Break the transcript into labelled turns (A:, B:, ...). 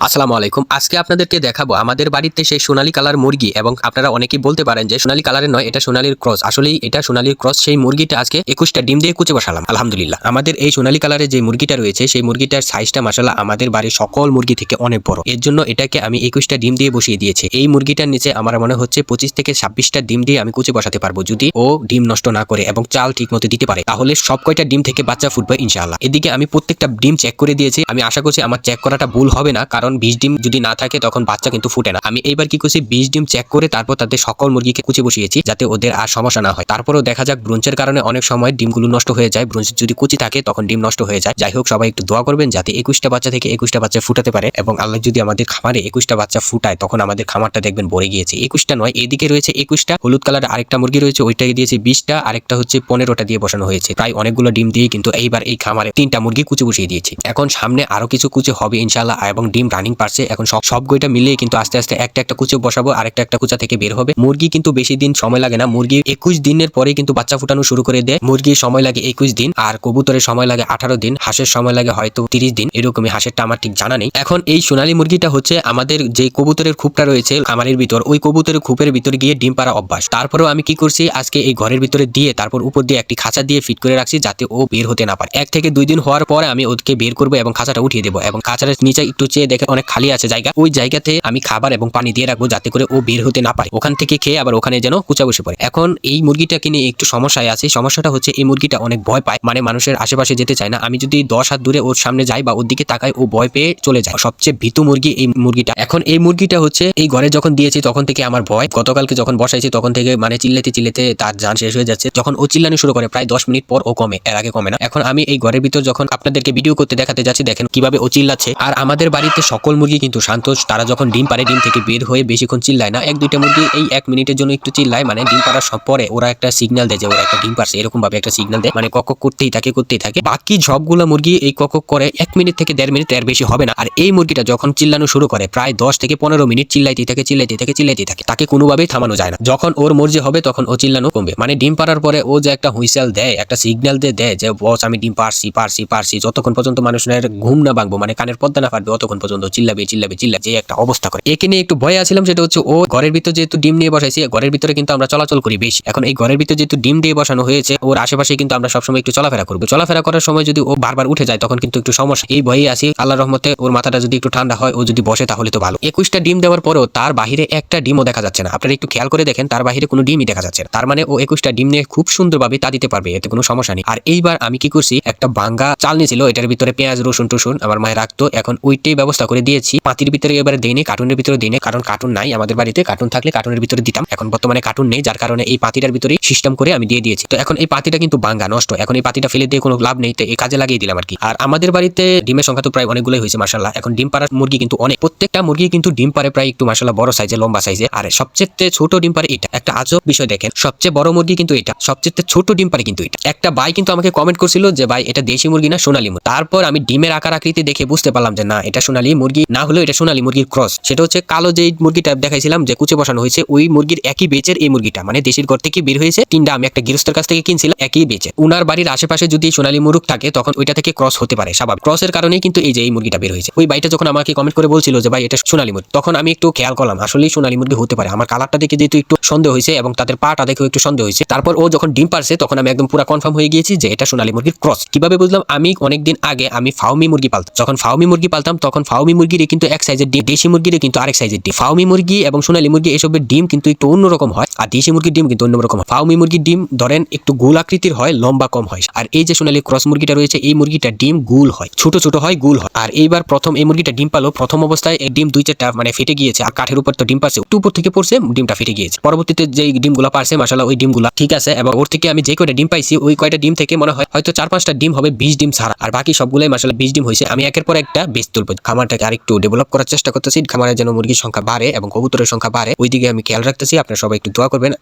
A: আসসালামু আলাইকুম। আজকে আপনাদেরকে দেখাবো আমাদের বাড়িতে সেই সোনালী কালার মুরগি এবং আপনারা অনেকেই বলতে পারেন যে সোনালী কালারের নয়, এটা সোনালীর ক্রস। আসলেই এটা সোনালীর ক্রস। সেই মুরগিটা আজকে 21টা ডিম দিয়ে কুচে বসালাম, আলহামদুলিল্লাহ। আমাদের এই সোনালী কালারের যে মুরগিটা রয়েছে সেই মুরগিটার সাইজটা মাশাআল্লাহ আমাদের বাড়ির সকল মুরগি থেকে অনেক বড়। এর জন্য এটাকে আমি 21টা ডিম দিয়ে বসিয়ে দিয়েছি। এই মুরগিটার নিচে আমার মনে হচ্ছে 25 থেকে 26টা ডিম দিয়ে আমি কুচে বসাতে পারবো, যদি ও ডিম নষ্ট না করে এবং চাল ঠিক মতো দিতে পারে। তাহলে সব কয়টা ডিম থেকে বাচ্চা ফুটবে ইনশাআল্লাহ। এদিকে আমি প্রত্যেকটা ডিম চেক করে দিয়েছি। আমি আশা করছি আমার চেক করাটা ভুল হবে না, কারণ 20 ডিম যদি না থাকে তখন বাচ্চা কিন্তু ফুটে না। আমি এইবার কি করছি, 20 ডিম চেক করে তারপর তাদের সকল মুরগিকে কুচে বসিয়েছি যাতে ওদের আর সমস্যা না হয়। তারপরেও দেখা যাক, ব্রুঞ্চের কারণে অনেক সময় ডিমগুলো নষ্ট হয়ে যায়। ব্রুঞ্চ যদি কুচি থাকে তখন ডিম নষ্ট হয়ে যায়। যাই হোক, সবাই একটু দোয়া করবেন যাতে 21টা বাচ্চা থেকে 21টা বাচ্চা ফুটাতে পারে, এবং আল্লাহ যদি আমাদের খামারে 21টা বাচ্চা ফুটায় তখন আমাদের খামারটা দেখবেন ভরে গিয়েছে। 21টা নয়, এদিকে রয়েছে 21টা। হলুদ কালার আরেকটা মুরগি রয়েছে, ওইটাকে দিয়েছে 20টা, আরেকটা হচ্ছে 15টা দিয়ে বসানো হয়েছে। প্রায় অনেকগুলো ডিম দিয়ে কিন্তু এইবার এই খামারে 3টা মুরগি কুচে বসিয়ে দিয়েছি। এখন সামনে আরো কিছু কুচে হবে ইনশাআল্লাহ, এবং ডিম রানিং পারছে। এখন সব গইটা মিলিয়ে কিন্তু আস্তে আস্তে একটা একটা কুচে বসাবো, আর একটা কুচা থেকে বের হবে। মুরগি কিন্তু বেশি দিন সময় লাগে না। মুরগি 21 দিনের পরে কিন্তু বাচ্চা ফুটানো শুরু করে দেয়। মুরগির সময় লাগে 21 দিন, আর কবুতরের সময় লাগে 18 দিন, হাঁসের সময় লাগে হয়তো 30 দিন, এরকমই। হাঁসেরটা আমার ঠিক জানা নেই। এখন এই সোনালী মুরগিটা হচ্ছে আমাদের যে কবুতরের খুপটা রয়েছে খামারের ভিতর, ওই কবুতরের খুপের ভিতরে গিয়ে ডিম পাড়া অভ্যাস। তারপরেও আমি কি করছি, আজকে এই ঘরের ভিতরে দিয়ে তারপর উপর দিয়ে একটি খাঁচা দিয়ে ফিট করে রাখছি যাতে ও বের হতে না পারে। 1 থেকে 2 দিন হওয়ার পরে আমি ওকে বের করবো এবং খাঁচাটা উঠিয়ে দেবো, এবং খাঁচার নিচে একটু চেয়ে দেখে অনেক খালি আছে জায়গা, ওই জায়গাতে আমি খাবার এবং পানি দিয়ে রাখবো যাতে করে ও বের হতে না পারে। ওখান থেকে খেয়ে আবার ওখানে যেন কুচা বসে পড়ে। এখন এই মুরগিটাকে নিয়ে একটু সমস্যায় আছে। সমস্যাটা হচ্ছে এই মুরগিটা অনেক ভয় পায়, মানে মানুষের আশেপাশে যেতে চায় না। আমি যদি 10 হাত দূরে ওর সামনে যাই বা ওর দিকে তাকাই, ও ভয় পেয়ে চলে যায়। সবচেয়ে ভীতু মুরগি এই মুরগিটা। এখন এই মুরগিটা হচ্ছে এই ঘরে যখন দিয়েছি তখন থেকে আমার ভয়। গতকালকে যখন বসাইছি তখন থেকে মানে চিল্লাতে চিল্লাতে তার জান শেষ হয়ে যাচ্ছে। যখন ও চিল্লানো শুরু করে প্রায় 10 মিনিট পর ও কমে, এর আগে কমে না। এখন আমি এই ঘরের ভিতর যখন আপনাদেরকে ভিডিও করতে দেখাতে যাচ্ছি, দেখেন কিভাবে ও চিল্লাচ্ছে। আর আমাদের বাড়িতে সকল মুরগি কিন্তু শান্ত। তারা যখন ডিম পারে ডিম থেকে বের হয়ে বেশিক্ষণ চিল্লায় না। 1-2টা মুরগি এই 1 মিনিটের জন্য একটু চিল্লায়, মানে ডিম পাড়ার সব পরে ওরা একটা সিগন্যাল দেয় যে ওরা একটা ডিম পারছে, এরকম ভাবে একটা সিগন্যাল দেয়, মানে কক করতেই থাকে। বাকি সবগুলো মুরগি এই কক করে 1 মিনিট থেকে 1.5 মিনিট, এর বেশি হবে না। আর এই মুরগিটা যখন চিল্লানো শুরু করে প্রায় 10 থেকে 15 মিনিট চিল্লাইতেই থাকে। তাকে কোনোভাবেই থামানো যায় না। যখন ওর মর্জি হবে তখন ও চিল্লানো কমবে। মানে ডিম পাড়ার পরে ও যে একটা হুইসেল দেয়, একটা সিগন্যাল দেয় যে বস আমি ডিম পারছি, যতক্ষণ পর্যন্ত মানুষের ঘুম না ভাঙবো, মানে কানের পর্দা না ফাটবে, ততক্ষণ পর্যন্ত চিল্লাবে যে একটা অবস্থা করে। একে নিয়ে একটু ভয় আছিলাম, সেটা হচ্ছে ও ঘরের ভিতর যেহেতু ডিম নিয়ে বসাইছি, ঘরের ভিতরে কিন্তু আমরা চলাচল করি বেশি। এখন এই ঘরের ভিতরে যেহেতু ডিম দিয়ে বসানো হয়েছে, ওর আশেপাশে কিন্তু আমরা সবসময় একটু চলাফেরা করবো। চলাফেরা করার সময় যদি ও বারবার উঠে যায় তখন কিন্তু একটু সমস্যা। এই ভয়ে আসি। আল্লাহর রহমতে ওর মাথাটা যদি একটু ঠান্ডা হয়, ও যদি বসে তাহলে তো ভালো। 21টা ডিম দেওয়ার পরেও তার বাহিরে একটা ডিমও দেখা যাচ্ছে না। আপনারা একটু খেয়াল করে দেখেন, তার বাহিরে কোনো ডিমই দেখা যাচ্ছে না। তার মানে ও 21টা ডিম নিয়ে খুব সুন্দরভাবে তা দিতে পারবে, এতে কোনো সমস্যা নেই। আর এইবার আমি কি করছি, একটা ভাঙ্গা চালনি ছিল, এটার ভিতরে পেঁয়াজ রসুন টসুন আমার মায়ের রাখতো, এখন ওইটাই ব্যবস্থা করে দিয়েছি। পাতির ভিতরে এবারে দেইনি, কার্টুনের ভিতরে দিইনি, কারণ কার্টুন নাই আমাদের বাড়িতে। কার্টুন থাকলে কার্টুনের ভিতরে দিতাম, এখন বর্তমানে কার্টুন নেই, যার কারণে এই পাতিটার ভিতরে সিস্টেম করে আমি দিয়ে দিয়েছি। তো এখন এই পাতিটা কিন্তু ভাঙ্গা নষ্ট, এখন এই পাতিটা ফেলে দিয়ে কোনো লাভ নেই, তো এই কাজে লাগিয়ে দিলাম আর কি। আর আমাদের বাড়িতে ডিমের সংখ্যা তো প্রায় অনেকগুলোই হয়েছে মাশাআল্লাহ। এখন ডিম পাড়ার মুরগি কিন্তু অনেক, প্রত্যেকটা মুরগি কিন্তু ডিম পারে প্রায় একটু মাশাআল্লাহ বড় সাইজে, লম্বা সাইজে। আর সবচেয়ে ছোট ডিম পারে এটা। একটা আজব বিষয় দেখেন, সবচেয়ে বড় মুরগি কিন্তু এটা, সবচেয়ে ছোট ডিম পারে কিন্তু এটা। একটা ভাই কিন্তু আমাকে কমেন্ট করছিল যে ভাই এটা দেশি মুরগি না সোনালী মুরগি। তারপর আমি ডিমের আকার আকৃতি দেখে বুঝতে পারলাম যে না, এটা সোনালী মুরগি না হলেও এটা সোনালী মুরগির ক্রস। সেটা হচ্ছে কালো যে মুরগিটা দেখাইছিলাম যে কুচে বসানো হয়েছে, ওই মুরগির একই বেচের এই মুরগিটা, মানে দেশের ঘর থেকে বের হয়েছে। 3টা আমি একটা গৃহস্থের কাছ থেকে কিনছিলাম, একই বেচে। উনার বাড়ির আশেপাশে যদি সোনালী মুরগ থাকে তখন ওইটা থেকে ক্রস হতে পারে স্বাভাবিক। ক্রসের কারণেই কিন্তু এই যে এই মুরগিটা বের হয়েছে। ওই ভাইটা যখন আমাকে কমেন্ট করে বলছিল যে ভাই এটা সোনালী মুরগি, তখন আমি একটু খেয়াল করলাম আসলেই সোনালী মুরগি হতে পারে। আমার কালারটা দেখে যেহেতু একটু সন্দেহ হয়েছে এবং তাদের পাটা দেখেও একটু সন্দেহ হয়েছে। তারপর ও যখন ডিম পারছে তখন আমি একদম পুরো কনফার্ম হয়ে গিয়েছি যে এটা সোনালী মুরগির ক্রস। কিভাবে বুঝলাম, আমি অনেকদিন আগে আমি ফাউমি মুরগি পালতাম। যখন ফাউমি মুরগি পালতাম তখন ফাউমি মুরগির কিন্তু এক সাইজের ডিম, দেশি মুরগির কিন্তু আরেক সাইজের ডিম। ফাউমি মুরগি এবং সোনালী মুরগি এসবের ডিম কিন্তু একটু অন্যরকম হয়, আর দেশি মুরগির ডিম কিন্তু অন্যরকম হয়। ফাউমি মুরগির ডিম ধরেন একটু গোল আকৃতির হয়, লম্বা কম হয়। আর এই যে সোনালী ক্রস মুরগিটা রয়েছে, এই মুরগিটা ডিম গোল হয়, ছোট ছোট হয়, গোল হয়। আর এইবার প্রথম এই মুরগিটা ডিম পালো, প্রথম অবস্থায় এই ডিম 2-4টা মানে ফেটে গিয়েছে, আর কাঠের উপর তো ডিম পারছে, একটু উপর থেকে পড়ছে, ডিমটা ফেটে গিয়েছে। পরবর্তীতে যে ডিমগুলা পারছে মাশাআল্লাহ ওই ডিমগুলা ঠিক আছে, এবং ওর থেকে আমি যে কয়টা ডিম পাইছি ওই কয়টা ডিম থেকে মনে হয় হয়তো 4-5টা ডিম হবে 20 ডিম ছাড়া, আর বাকি সবগুলাই মাশাআল্লাহ 20 ডিম হয়েছে। আমি একের পর একটা বেচ তুলবো। খামারটাকে আরেকটু ডেভেলপ করার চেষ্টা করতেছি, খামারে যেন মুরগির সংখ্যা বাড়ে এবং কবুতরের সংখ্যা বাড়ে, ওইদিকে আমি খেয়াল রাখতেছি। আপনারা সবাই একটু দোয়া করবেন।